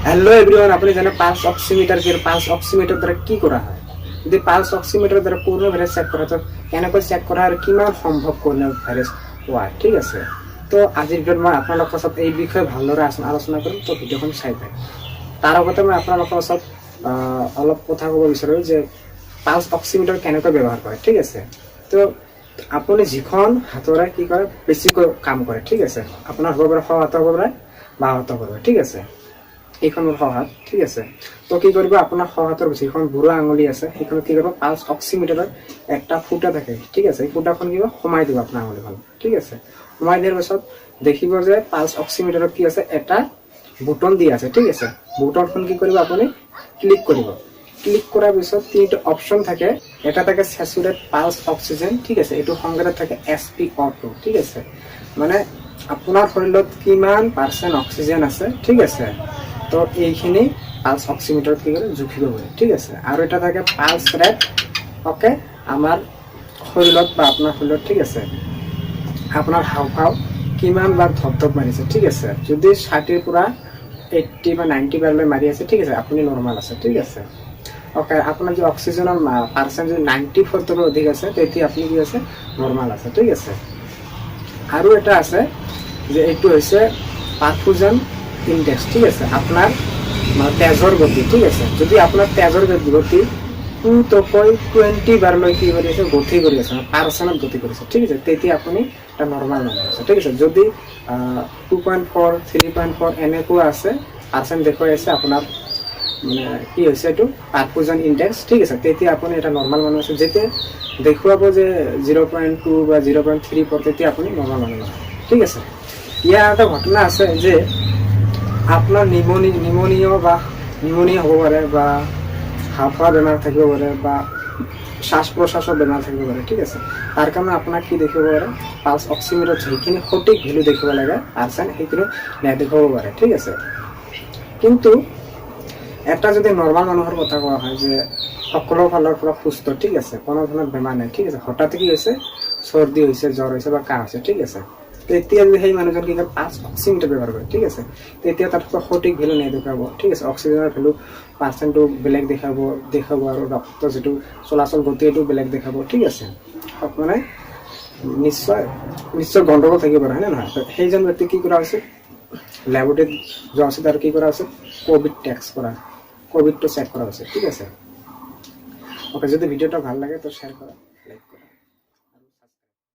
Hello everyone, আপনি জানেন pulse oximeter কি? পালস অক্সিমিটার দ্বারা কি করা হয়? যদি পালস অক্সিমিটার দ্বারা করোনা ভাইরাস চেক করা, তো কেন করে চেক করা আর কিমান সম্ভৱ কৰোনা ভাইৰাস হোৱা, ঠিক আছে? তো আজিৰ ভিডিঅ'ত মই আপোনালোকৰ ওচৰত এই বিষয়ে ভালদৰে আলোচনা কৰিম। তো ভিডিঅ'খন চাই পায় তাৰ আগতে মই আপোনালোকৰ ওচৰত অলপ কথা ক'ব বিচাৰোঁ যে পালস অক্সিমিটাৰ কেনেকৈ ব্যৱহাৰ কৰে, ঠিক আছে? তো আপুনি যিখন হাতৰে কি কৰে বেছিকৈ কাম কৰে, ঠিক আছে? আপোনাৰ হ'ব পাৰে সোঁ হাত, হ'ব পাৰে বাওঁ হাত, হ'ব পাৰে, ঠিক আছে? এইখন মোৰ সোঁ হাত, ঠিক আছে? তো কি কৰিব, আপোনাৰ সোঁ হাতৰ যিখন বুঢ়া আঙুলি আছে সেইখনত কি কৰিব, পালস অক্সিমিটাৰৰ একটা ফুটা থাকে, ঠিক আছে? এই ফুটাখন কি সোমাই দিব আপোনাৰ আঙুলিখন, ঠিক আছে? সোমাই দিয়াৰ পাছত দেখিব যে পালস অক্সিমিটাৰত কি আছে, এটা বুটন দিয়া আছে, ঠিক আছে? বুটনখন কি কৰিব, আপুনি ক্লিক কৰিব। ক্লিক কৰাৰ পিছত তিনিটা অপশ্যন থাকে। এটা থাকে স্যাচুৰেট পালস অক্সিজেন, ঠিক আছে? এইটো সংজ্ঞাত থাকে SpO2, ঠিক আছে? মানে আপোনাৰ শৰীৰত কিমান পাৰ্চেণ্ট অক্সিজেন আছে, ঠিক আছে? তো এইখিনি পালস অক্সিমিটাৰত কি কৰে জুখিব পাৰে, ঠিক আছে? আৰু এটা থাকে পালস ৰেট, ওকে? আমাৰ শৰীৰত বা আপোনাৰ শৰীৰত, ঠিক আছে, আপোনাৰ হাওঁফাওঁ কিমান বাৰ ধপ মাৰিছে, ঠিক আছে? যদি 60ৰ পৰা 80 বা 90 বাৰলৈ মাৰি আছে, ঠিক আছে, আপুনি নৰ্মাল আছে, ঠিক আছে? ওকে, আপোনাৰ যদি অক্সিজেনৰ পাৰ্চেণ্ট যদি 94 অধিক আছে, তেতিয়া আপুনি কি আছে, নৰ্মাল আছে, ঠিক আছে? আৰু এটা আছে যে এইটো হৈছে পাৰফিউজন ইনডেক্স, ঠিক আছে? আপনাৰ তেজৰ গতি, ঠিক আছে? যদি আপনাৰ তেজৰ গতি 2.20 বাৰলৈ কি কৰি আছে, গতি কৰি আছে, পাৰ্চেণ্টত গতি কৰিছে, ঠিক আছে? তেতিয়া আপুনি এটা নৰ্মাল মানুহ আছে, ঠিক আছে? যদি 2.4, 3.4 এনেকুৱা আছে পাৰ্চেণ্ট দেখুৱাই আছে আপোনাৰ, মানে কি হৈছে এইটো পাৰফিউজন ইনডেক্স, ঠিক আছে? তেতিয়া আপুনি এটা নৰ্মাল মানুহ আছে। যেতিয়া দেখুৱাব যে 0.2 বা 0.34, তেতিয়া আপুনি নৰ্মাল মানুহ নহয়, ঠিক আছে? ইয়াৰ এটা ঘটনা আছে যে আপনাৰ নিমোনিয়া হ'ব পাৰে বা হাঁফাওয়া বেমাৰ থাকিব পাৰে বা শ্বাস প্ৰশ্বাসৰ বেমাৰ থাকিব পাৰে, ঠিক আছে? তাৰ কাৰণে আপোনাক কি দেখিব পাৰে, পালস অক্সিমিটাৰত যিখিনি সঠিক ভেলু দেখিব লাগে পাৰ্চেণ্ট, সেইখিনি নেদেখাব পাৰে, ঠিক আছে? কিন্তু এটা যদি নৰ্মাল মানুহৰ কথা কোৱা হয় যে সকলো ফালৰ পৰা সুস্থ, ঠিক আছে, কোনো ধৰণৰ বেমাৰ নাই, ঠিক আছে, হঠাৎ কি হৈছে, চৰ্দি হৈছে, জ্বৰ হৈছে বা কাহ হৈছে, ঠিক আছে? তেতিয়া যদি সেই মানুহজন কি কৰে, পালস অক্সিমিটাৰ ব্যৱহাৰ কৰে, ঠিক আছে? তেতিয়া তাত সঠিক ভেলু নেদেখাব, ঠিক আছে? অক্সিজেনৰ ভেলু পাৰ্চেণ্টটো বেলেগ দেখাব আৰু ৰক্তৰ যিটো চলাচল গতি এইটো বেলেগ দেখাব, ঠিক আছে? মানে নিশ্চয় গণ্ডগোল থাকিব পাৰে, হয়নে নহয়? সেইজন ব্যক্তি কি কৰা হৈছে, লেবৰেটৰীত যোৱা উচিত আৰু কি কৰা হৈছে, কোভিডটো চেক কৰা হৈছে, ঠিক আছে? ওকে, যদি ভিডিওটা ভালো লাগে তো শেয়াৰ কৰো।